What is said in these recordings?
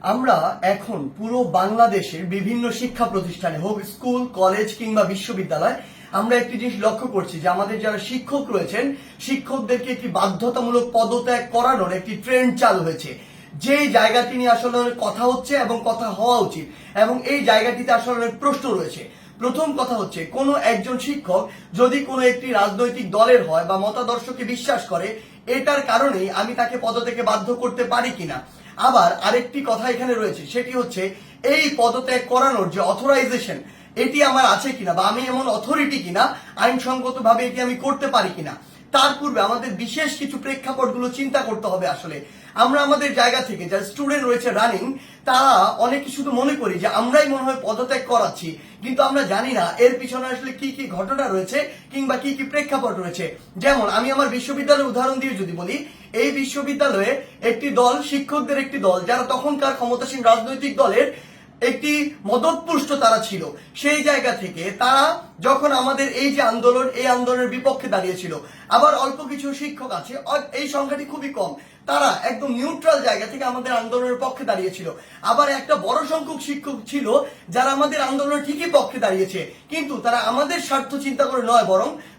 আমরা এখন পুরো বাংলাদেশের বিভিন্ন শিক্ষা প্রতিষ্ঠানে হোক স্কুল কলেজ কিংবা বিশ্ববিদ্যালয় আমরা একটি জিনিস লক্ষ্য করছি যে আমাদের যারা শিক্ষক রয়েছেন শিক্ষকদেরকে একটি বাধ্যতামূলক পদত্যাগ করানোর একটি ট্রেন্ড চালু হয়েছে। যে জায়গাটি নিয়ে আসলে অনেক কথা হচ্ছে এবং কথা হওয়া উচিত এবং এই জায়গাটিতে আসলে অনেক প্রশ্ন রয়েছে। প্রথম কথা হচ্ছে কোন একজন শিক্ষক যদি কোনো একটি রাজনৈতিক দলের হয় বা মতাদর্শকে বিশ্বাস করে এটার কারণেই আমি তাকে পদত্যাগে বাধ্য করতে পারি কিনা। আবার আরেকটি কথা এখানে রয়েছে, সেটি হচ্ছে এই পদত্যাগ করানোর যে অথরাইজেশন এটি আমার আছে কিনা বা আমি এমন অথরিটি কিনা আইনসঙ্গত ভাবে এটি আমি করতে পারি কিনা। তার পূর্বে আমাদের বিশেষ কিছু প্রেক্ষাপটগুলো চিন্তা করতে হবে। আসলে আমরা আমাদের জায়গা থেকে যারা স্টুডেন্ট রয়েছে রানিং তারা অনেকে শুধু মনে করি যে আমরাই মনে হয় পদত্যাগ করাচ্ছি, কিন্তু আমরা জানি না এর পিছনে আসলে কি কি ঘটনা রয়েছে কিংবা কি কি প্রেক্ষাপট রয়েছে। যেমন আমি আমার বিশ্ববিদ্যালয়ের উদাহরণ দিয়ে যদি বলি, এই বিশ্ববিদ্যালয়ে একটি দল শিক্ষকদের একটি দল যারা তখনকার ক্ষমতাসীন রাজনৈতিক দলের একটি মদতপুষ্ট তারা ছিল। সেই জায়গা থেকে তারা যখন আমাদের এই যে আন্দোলন এই আন্দোলনের বিপক্ষে দাঁড়িয়েছিল, আবার অল্প কিছু শিক্ষক আছে এই সংখ্যাটি খুবই কম, তারা একদম নিউট্রাল জায়গা থেকে আমাদের আন্দোলনের পক্ষে দাঁড়িয়েছিল। আবার একটা বড় সংখ্যক শিক্ষক ছিল যারা আমাদের আন্দোলনের ঠিকই পক্ষে দাঁড়িয়েছে, কিন্তু তারা আমাদের স্বার্থ চিন্তা করে নয়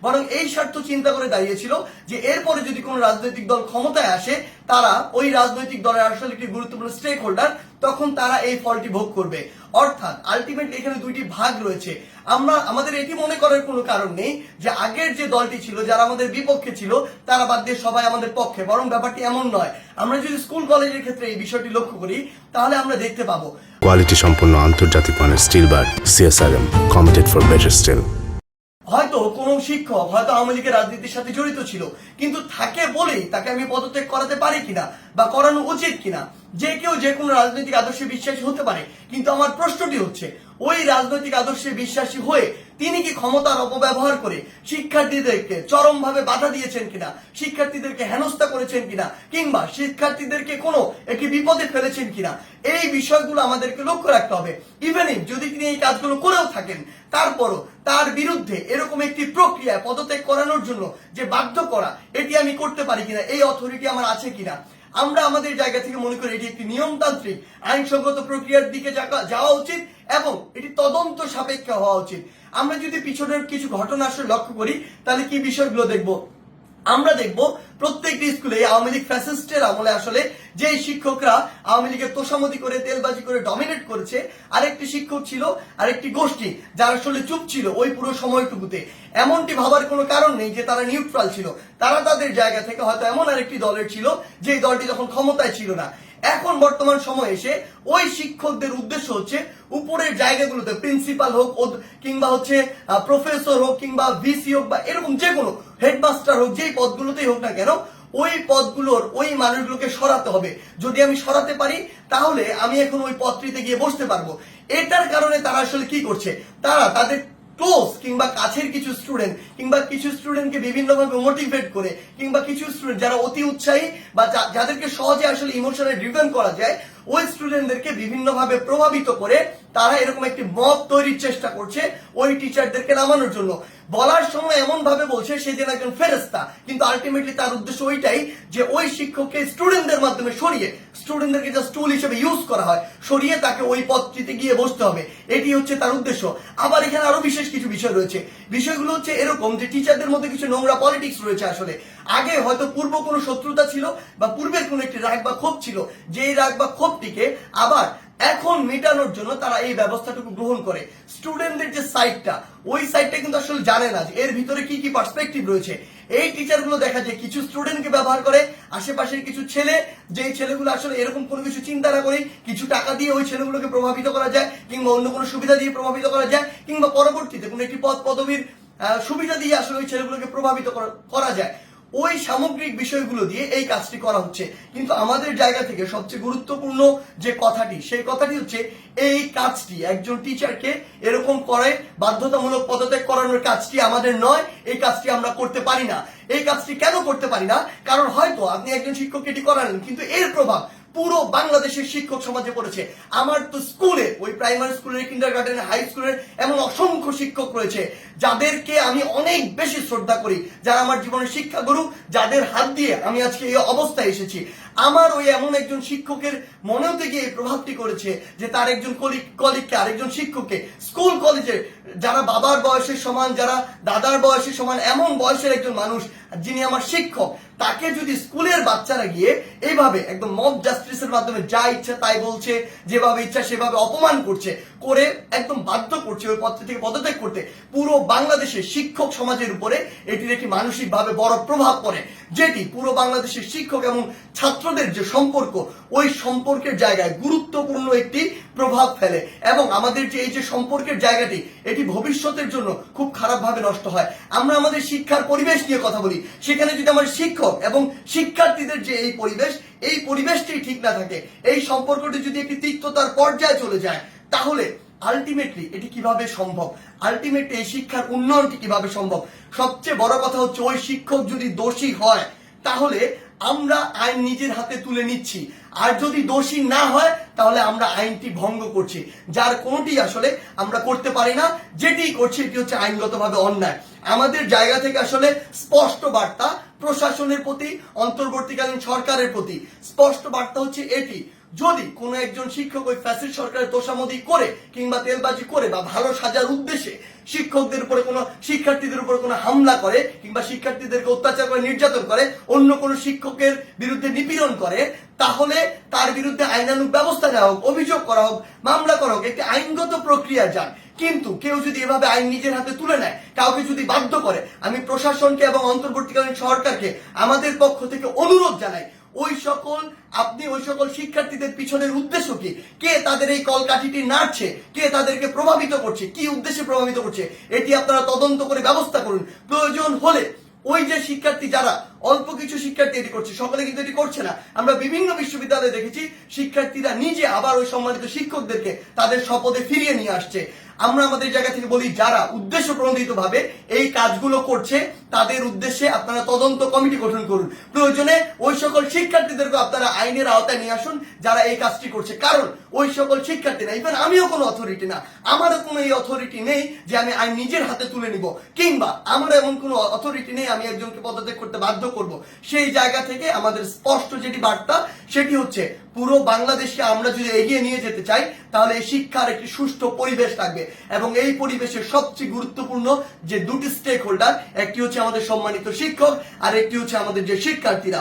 বরং এই স্বার্থ চিন্তা করে দাঁড়িয়েছিল যে এরপরে যদি কোনো রাজনৈতিক দল ক্ষমতায় আসে তারা ওই রাজনৈতিক দলের আসলে একটি গুরুত্বপূর্ণ স্টেক হোল্ডার, তখন তারা এই ফলটি ভোগ করবে। অর্থাৎ আলটিমেটলি এখানে দুইটি ভাগ রয়েছে। আমাদের এটি মনে করার কোনো কারণ নেই যে আগের যে দলটি ছিল যারা আমাদের বিপক্ষে ছিল তারা বাদ দিয়ে সবাই আমাদের পক্ষে, বরং ব্যাপারটি এমন নয়। আমরা যদি স্কুল কলেজের ক্ষেত্রে এই বিষয়টি লক্ষ্য করি তাহলে আমরা দেখতে পাবো কোয়ালিটি সম্পন্ন আন্তর্জাতিক মানের still bar CSRM committed for better still. হয়তো কোন শিক্ষক হয়তো আওয়ামী লীগের রাজনীতির সাথে জড়িত ছিল, কিন্তু থাকে বলেই তাকে আমি পদত্যাগ করাতে পারি কিনা বা করানো উচিত কিনা। যে কেউ যে কোনো রাজনৈতিক আদর্শে বিশ্বাসী হতে পারে, কিন্তু আমার প্রশ্নটি হচ্ছে ওই রাজনৈতিক আদর্শে বিশ্বাসী হয়ে তিনি কি ক্ষমতার অপব্যবহার করে শিক্ষার্থীদেরকে চরমভাবে বাধা দিয়েছেন কিনা, শিক্ষার্থীদেরকে হেনস্থা করেছেন কিনা, কিংবা শিক্ষার্থীদেরকে কোনো একটি বিপদে ফেলেছেন কিনা, এই বিষয়গুলো আমাদেরকে লক্ষ্য রাখতে হবে। ইভেন যদি তিনি এই কাজগুলো করেও থাকেন তারপরও তার বিরুদ্ধে এরকম একটি প্রক্রিয়া পদত্যাগ করানোর জন্য যে বাধ্য করা এটি আমি করতে পারি কিনা, এই অথরিটি আমার আছে কিনা। আমরা আমাদের জায়গা থেকে মনে করি এটি একটি নিয়মতান্ত্রিক আইনসঙ্গত প্রক্রিয়ার দিকে যাওয়া উচিত এবং এটি তদন্ত সাপেক্ষ হওয়া উচিত। আমরা যদি পিছনের কিছু ঘটনা আসলে লক্ষ্য করি তাহলে কি বিষয়গুলো দেখব। আমরা দেখব প্রত্যেকটি স্কুলে আওয়ামী লীগ ফ্যাসিস্টের আমলে আসলে যে শিক্ষকরা আওয়ামী লীগের তোষামতি করে তেলবাজি করে ডমিনেট করেছে, আরেকটি শিক্ষক ছিল আরেকটি গোষ্ঠী যারা আসলে চুপ ছিল ওই পুরো সময়টুকুতে। এমনটি ভাবার কোনো কারণ নেই যে তারা নিউট্রাল ছিল, তারা তাদের জায়গা থেকে হয়তো এমন আরেকটি দলের ছিল যে দলটি তখন ক্ষমতায় ছিল না। এখন বর্তমান সময় এসে ওই শিক্ষকদের উদ্দেশ্য হচ্ছে উপরের জায়গাগুলোতে প্রিন্সিপাল হোক কিংবা হচ্ছে প্রফেসর হোক কিংবা ভিসি হোক বা এরকম যে কোনো হেডমাস্টার হোক, যেই পদগুলোতেই হোক না কেন ওই পদগুলোর ওই মানুষগুলোকে সরাতে হবে। যদি আমি সরাতে পারি তাহলে আমি এখন ওই পদটিতে গিয়ে বসতে পারবো। এটার কারণে তারা আসলে কি করছে, তারা তাদের ক্লোজ কিংবা কাছের কিছু স্টুডেন্ট কিংবা কিছু স্টুডেন্টকে বিভিন্নভাবে মোটিভেট করে কিংবা কিছু স্টুডেন্ট যারা অতি উৎসাহী বা যাদেরকে সহজে আসলে ইমোশনালি ড্রিভেন করা যায় ওই স্টুডেন্টদেরকে বিভিন্নভাবে প্রভাবিত করে তারা এরকম একটি মব তৈরির চেষ্টা করছে ওই টিচারদেরকে নামানোর জন্য। বলার সময় এমন ভাবে বলছে সে যেন একজন ফেরেশতা, কিন্তু আলটিমেটলি তার উদ্দেশ্য ওইটাই যে ওই শিক্ষককে স্টুডেন্টদের মাধ্যমে সরিয়ে স্টুডেন্টদেরকে জাস্ট টুল হিসেবে ইউজ করা হয়, সরিয়ে তাকে ওই পদটিতে গিয়ে বসতে হবে, এটি হচ্ছে তার উদ্দেশ্য। আবার এখানে আরো বিশেষ কিছু বিষয় রয়েছে। বিষয়গুলো হচ্ছে এরকম যে টিচারদের মধ্যে কিছু নোংরা পলিটিক্স রয়েছে। আসলে আগে হয়তো পূর্ব কোনো শত্রুতা ছিল বা পূর্বের কোনো একটি রাগ বা ক্ষোভ ছিল, যেই রাগ বা ক্ষোভটিকে আবার এখন মেটানোর জন্য তারা এই ব্যবস্থাটুকু গ্রহণ করে। স্টুডেন্টদের যে সাইডটা ওই সাইডটা কিন্তু আসলে জানে না যে এর ভিতরে কি কি পার্সপেক্টিভ রয়েছে। এই টিচারগুলো দেখা যায় কিছু স্টুডেন্টকে ব্যবহার করে, আশেপাশের কিছু ছেলে যেই ছেলেগুলো আসলে এরকম কোনো কিছু চিন্তা না করে কিছু টাকা দিয়ে ওই ছেলেগুলোকে প্রভাবিত করা যায় কিংবা অন্য কোনো সুবিধা দিয়ে প্রভাবিত করা যায় কিংবা পরবর্তীতে কোনো একটি পদ পদবীর সুবিধা দিয়ে আসলে ওই ছেলেগুলোকে প্রভাবিত করা যায়। ওই সামগ্রিক বিষয়গুলো দিয়ে এই কাজটি করা হচ্ছে। কিন্তু আমাদের জায়গা থেকে সবচেয়ে গুরুত্বপূর্ণ যে কথাটি সেই কথাটি হচ্ছে এই কাজটি একজন টিচারকে এরকম করে বাধ্যতামূলক পদত্যাগ করানোর কাজটি আমাদের নয়, এই কাজটি আমরা করতে পারি না। এই কাজটি কেন করতে পারি না? কারণ হয়তো আপনি একজন শিক্ষককে এটি করালেন কিন্তু এর প্রভাব পুরো বাংলাদেশের শিক্ষক সমাজে পড়েছে। আমার তো স্কুলে ওই প্রাইমারি স্কুলের কিন্ডারগার্টেন হাই স্কুলের এমন অসংখ্য শিক্ষক রয়েছে যাদেরকে আমি অনেক বেশি শ্রদ্ধা করি, যারা আমার জীবনের শিক্ষাগুরু, যাদের হাত দিয়ে আমি আজকে এই অবস্থায় এসেছি। আমার ওই এমন একজন শিক্ষকের মনেও থেকে এই প্রভাবটি করেছে যে তার একজন কলিগকে আরেকজন শিক্ষককে স্কুল কলেজে যারা বাবার বয়সের সমান, যারা দাদার বয়সের সমান, এমন বয়সের একজন মানুষ যিনি আমার শিক্ষক, তাকে যদি স্কুলের বাচ্চারা গিয়ে এইভাবে একদম মব জাস্টিসের মাধ্যমে যা ইচ্ছা তাই বলছে, যেভাবে ইচ্ছা সেভাবে অপমান করছে, করে একদম বাধ্য করছে ওই পদ থেকে পদত্যাগ করতে, পুরো বাংলাদেশের শিক্ষক সমাজের উপরে এটির একটি মানসিকভাবে বড় প্রভাব পড়ে, যেটি পুরো বাংলাদেশের শিক্ষক এবং ছাত্রদের যে সম্পর্ক, ওই সম্পর্কের জায়গায় গুরুত্বপূর্ণ একটি প্রভাব ফেলে এবং আমাদের যে এই যে সম্পর্কের জায়গাটি, এটি ভবিষ্যতের জন্য খুব খারাপভাবে নষ্ট হয়। আমরা আমাদের শিক্ষার পরিবেশ নিয়ে কথা বলি, সেখানে যদি আমার শিক্ষক এবং শিক্ষার্থীদের যে এই পরিবেশটি ঠিক না থাকে, এই সম্পর্কটি যদি একটি তিক্ততার পর্যায়ে চলে যায়, তাহলে আলটিমেটলি এটি কিভাবে সম্ভব? আলটিমেটলি এই শিক্ষার উন্নয়নটি কিভাবে সম্ভব? সবচেয়ে বড় কথা হচ্ছে ওই শিক্ষক যদি দোষী হয়, তাহলে আমরা আইন নিজের হাতে তুলে নিচ্ছি, আর যদি দোষী না হয় তাহলে আমরা আইনটি ভঙ্গ করছি, যার কোনোটি আসলে আমরা করতে পারি না। যেটি করছি এটি হচ্ছে আইনগতভাবে অন্যায়। আমাদের জায়গা থেকে আসলে স্পষ্ট বার্তা প্রশাসনের প্রতি, অন্তর্বর্তীকালীন সরকারের প্রতি স্পষ্ট বার্তা হচ্ছে এটি, যদি কোনো একজন শিক্ষক ওই ফ্যাসিস্ট সরকারের তোষামোদি করে কিংবা তেলবাজি করে বা ভালো সাজার উদ্দেশ্যে শিক্ষকদের উপরে কোনো শিক্ষার্থীদের উপরে কোনো হামলা করে কিংবা শিক্ষার্থীদেরকে অত্যাচার করে, নির্যাতন করে, অন্য কোনো শিক্ষকের বিরুদ্ধে নিপীড়ন করে, তাহলে তার বিরুদ্ধে আইনানুগ ব্যবস্থা নেওয়া হোক, অভিযোগ করা হোক, মামলা করা হোক, একটি আইনগত প্রক্রিয়া যান। কিন্তু কেউ যদি এভাবে আইন নিজের হাতে তুলে নেয়, কাউকে যদি বাধ্য করে, আমি প্রশাসনকে এবং অন্তর্বর্তীকালীন সরকারকে আমাদের পক্ষ থেকে অনুরোধ জানাই, ওই সকল শিক্ষার্থীদের পিছনের উদ্দেশ্য কি, কে তাদের এই কলকাঠিটি নাড়ছে, কে তাদেরকে প্রভাবিত করছে, কি উদ্দেশ্যে প্রভাবিত করছে, এটি আপনারা তদন্ত করে ব্যবস্থা করুন। প্রয়োজন হলে ওই যে শিক্ষার্থী, যারা অল্প কিছু শিক্ষার্থী এটি করছে, সকলে কিন্তু এটি করছে না। আমরা বিভিন্ন বিশ্ববিদ্যালয়ে দেখেছি শিক্ষার্থীরা নিজে আবার ওই সম্মানিত শিক্ষকদেরকে তাদের শপথে ফিরিয়ে নিয়ে আসছে। আমরা আমাদের জায়গা থেকে বলি, যারা উদ্দেশ্য প্রণোদিত ভাবে এই কাজগুলো করছে তাদের উদ্দেশ্যে আপনারা তদন্ত কমিটি গঠন করুন। প্রয়োজনে ওই সকল শিক্ষার্থীদেরকে আপনারা আইনের আওতায় নিয়ে আসুন যারা এই কাজটি করছে, কারণ ওই সকল শিক্ষার্থী না, ইভেন আমিও কোনো অথরিটি না, আমারও কোনো এই অথরিটি নেই যে আমি আইন নিজের হাতে তুলে নিব, কিংবা আমার এমন কোনো অথরিটি নেই আমি একজনকে পদত্যাগ করতে বাধ্য করব। সেই জায়গা থেকে আমাদের স্পষ্ট যেটি বার্তা, সেটি হচ্ছে পুরো বাংলাদেশকে আমরা যদি এগিয়ে নিয়ে যেতে চাই, তাহলে এই শিক্ষার একটি সুষ্ঠু পরিবেশ থাকবে এবং এই পরিবেশের সবচেয়ে গুরুত্বপূর্ণ যে দুটি স্টেক হোল্ডার, একটি হচ্ছে আমাদের সম্মানিত শিক্ষক আর একটি হচ্ছে আমাদের যে শিক্ষার্থীরা।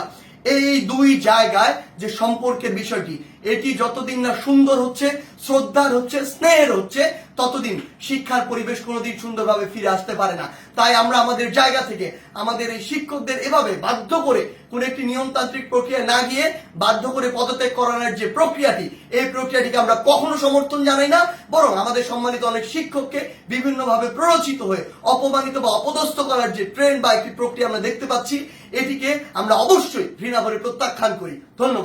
এই দুই জায়গায় যে সম্পর্কের বিষয়টি, এটি যতদিন না সুন্দর হচ্ছে, শ্রদ্ধার হচ্ছে, স্নেহের হচ্ছে, ততদিন শিক্ষার পরিবেশ কোনোদিন সুন্দরভাবে ফিরে আসতে পারে না। তাই আমরা আমাদের জায়গা থেকে আমাদের এই শিক্ষকদের এভাবে বাধ্য করে কোন একটি নিয়মতান্ত্রিক প্রক্রিয়া না গিয়ে বাধ্য করে পদত্যাগ করানোর যে প্রক্রিয়াটি, এই প্রক্রিয়াটিকে আমরা কখনো সমর্থন জানাই না, বরং আমাদের সম্মানিত অনেক শিক্ষককে বিভিন্নভাবে প্ররোচিত হয়ে অপমানিত বা অপদস্থ করার যে ট্রেন্ড বা একটি প্রক্রিয়া আমরা দেখতে পাচ্ছি, এটিকে আমরা অবশ্যই ঘৃণা ভরে প্রত্যাখ্যান করি। ধন্যবাদ।